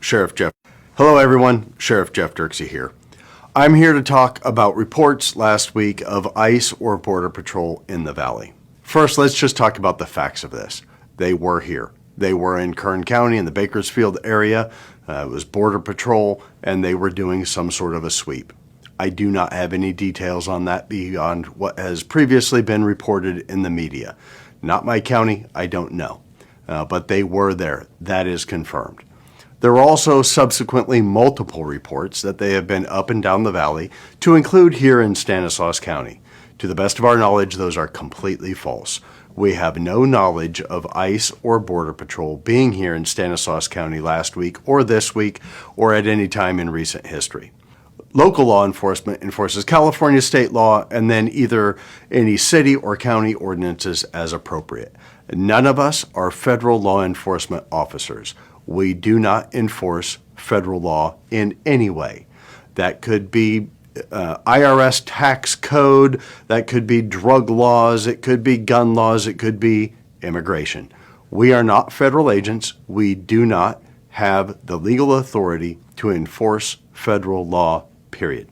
Sheriff Jeff Dirksey here. I'm here to talk about reports last week of ICE or Border Patrol in the Valley. First, let's just talk about the facts of this. They were here. They were in Kern County in the Bakersfield area. It was Border Patrol, and they were doing some sort of a sweep. I do not have any details on that beyond what has previously been reported in the media. Not my county, I don't know. But they were there. That is confirmed. There were also subsequently multiple reports that they have been up and down the valley, to include here in Stanislaus County. To the best of our knowledge, those are completely false. We have no knowledge of ICE or Border Patrol being here in Stanislaus County last week or this week or at any time in recent history. Local law enforcement enforces California state law and then either any city or county ordinances as appropriate. None of us are federal law enforcement officers. We do not enforce federal law in any way. That could be IRS tax code, that could be drug laws, it could be gun laws, it could be immigration. We are not federal agents. We do not have the legal authority to enforce federal law, period.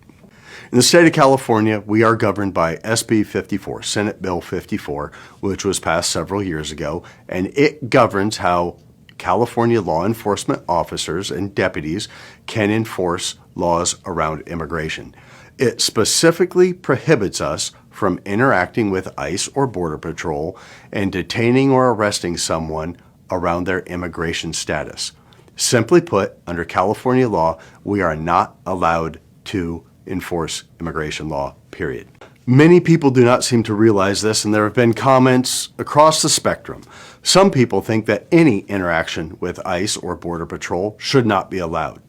In the state of California, we are governed by SB 54, Senate Bill 54, which was passed several years ago, and it governs how California law enforcement officers and deputies can enforce laws around immigration. It specifically prohibits us from interacting with ICE or Border Patrol and detaining or arresting someone around their immigration status. Simply put, under California law, we are not allowed to enforce immigration law, period. Many people do not seem to realize this, and there have been comments across the spectrum. Some people think that any interaction with ICE or Border Patrol should not be allowed.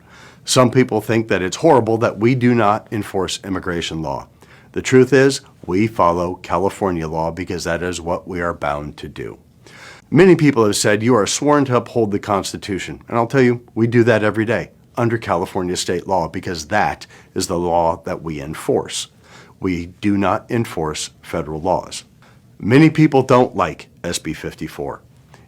Some people think that it's horrible that we do not enforce immigration law. The truth is, we follow California law because that is what we are bound to do. Many people have said you are sworn to uphold the Constitution, and I'll tell you, we do that every day under California state law because that is the law that we enforce. We do not enforce federal laws. Many people don't like SB 54.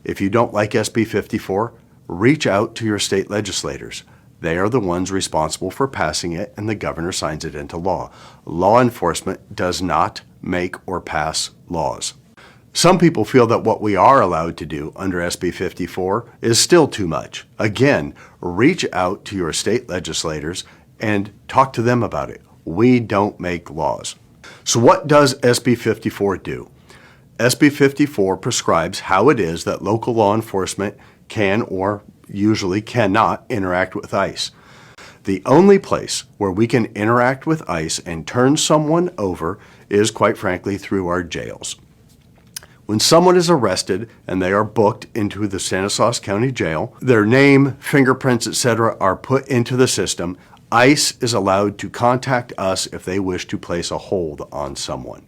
If you don't like SB 54, reach out to your state legislators. They are the ones responsible for passing it, and the governor signs it into law. Law enforcement does not make or pass laws. Some people feel that what we are allowed to do under SB 54 is still too much. Again, reach out to your state legislators and talk to them about it. We don't make laws. So what does SB 54 do? SB 54 prescribes how it is that local law enforcement can or usually cannot interact with ICE. The only place where we can interact with ICE and turn someone over is, quite frankly, through our jails. When someone is arrested and they are booked into the Stanislaus County Jail, their name, fingerprints, etc. are put into the system. ICE is allowed to contact us if they wish to place a hold on someone.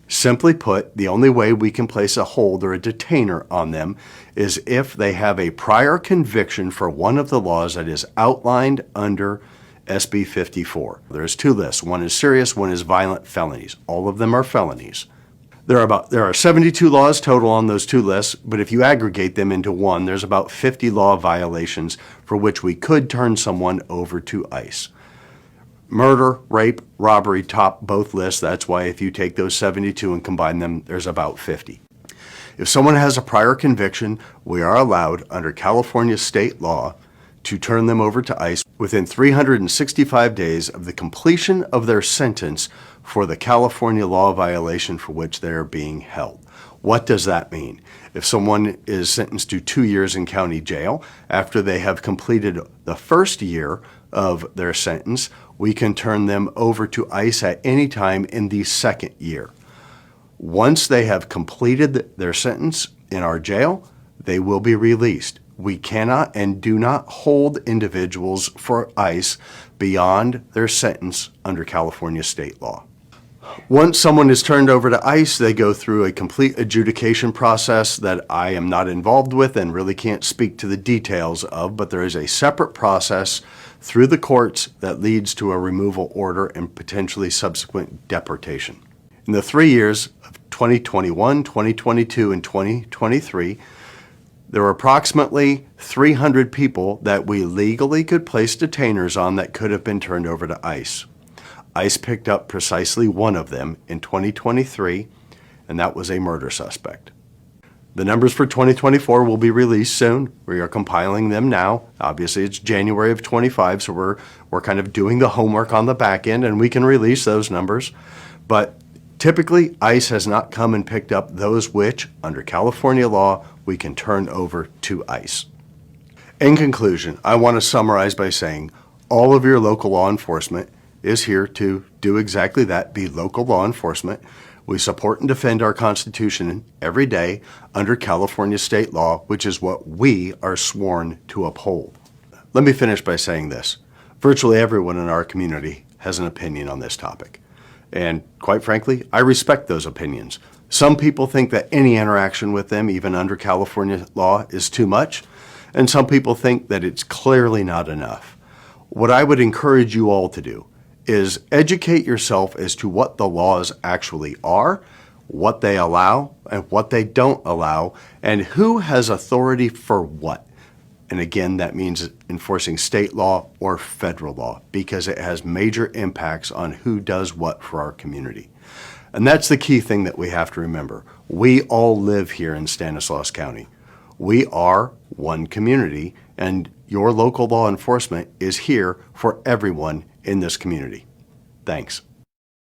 Simply put, the only way we can place a hold or a detainer on them is if they have a prior conviction for one of the laws that is outlined under SB 54. There's two lists. One is serious, one is violent felonies. All of them are felonies. There are 72 laws total on those two lists, but if you aggregate them into one, there's about 50 law violations for which we could turn someone over to ICE. Murder, rape, robbery top both lists. That's why if you take those 72 and combine them, there's about 50. If someone has a prior conviction, we are allowed under California state law to turn them over to ICE within 365 days of the completion of their sentence for the California law violation for which they are being held. What does that mean? If someone is sentenced to 2 years in county jail, after they have completed the first year of their sentence, we can turn them over to ICE at any time in the second year. Once they have completed their sentence in our jail, they will be released. We cannot and do not hold individuals for ICE beyond their sentence under California state law. Once someone is turned over to ICE, they go through a complete adjudication process that I am not involved with and really can't speak to the details of, but there is a separate process through the courts that leads to a removal order and potentially subsequent deportation. In the 3 years of 2021, 2022, and 2023, There were approximately 300 people that we legally could place detainers on that could have been turned over to ICE. ICE picked up precisely one of them in 2023, and that was a murder suspect. The numbers for 2024 will be released soon. We are compiling them now. Obviously, it's January of 25, so we're kind of doing the homework on the back end, and we can release those numbers. But typically, ICE has not come and picked up those which, under California law, we can turn over to ICE. In conclusion, I want to summarize by saying all of your local law enforcement is here to do exactly that, be local law enforcement. We support and defend our Constitution every day under California state law, which is what we are sworn to uphold. Let me finish by saying this. Virtually everyone in our community has an opinion on this topic. And quite frankly, I respect those opinions. Some people think that any interaction with them, even under California law, is too much. And some people think that it's clearly not enough. What I would encourage you all to do is educate yourself as to what the laws actually are, what they allow and what they don't allow, and who has authority for what. And again, that means enforcing state law or federal law, because it has major impacts on who does what for our community. And that's the key thing that we have to remember. We all live here in Stanislaus County. We are one community, and your local law enforcement is here for everyone in this community. Thanks.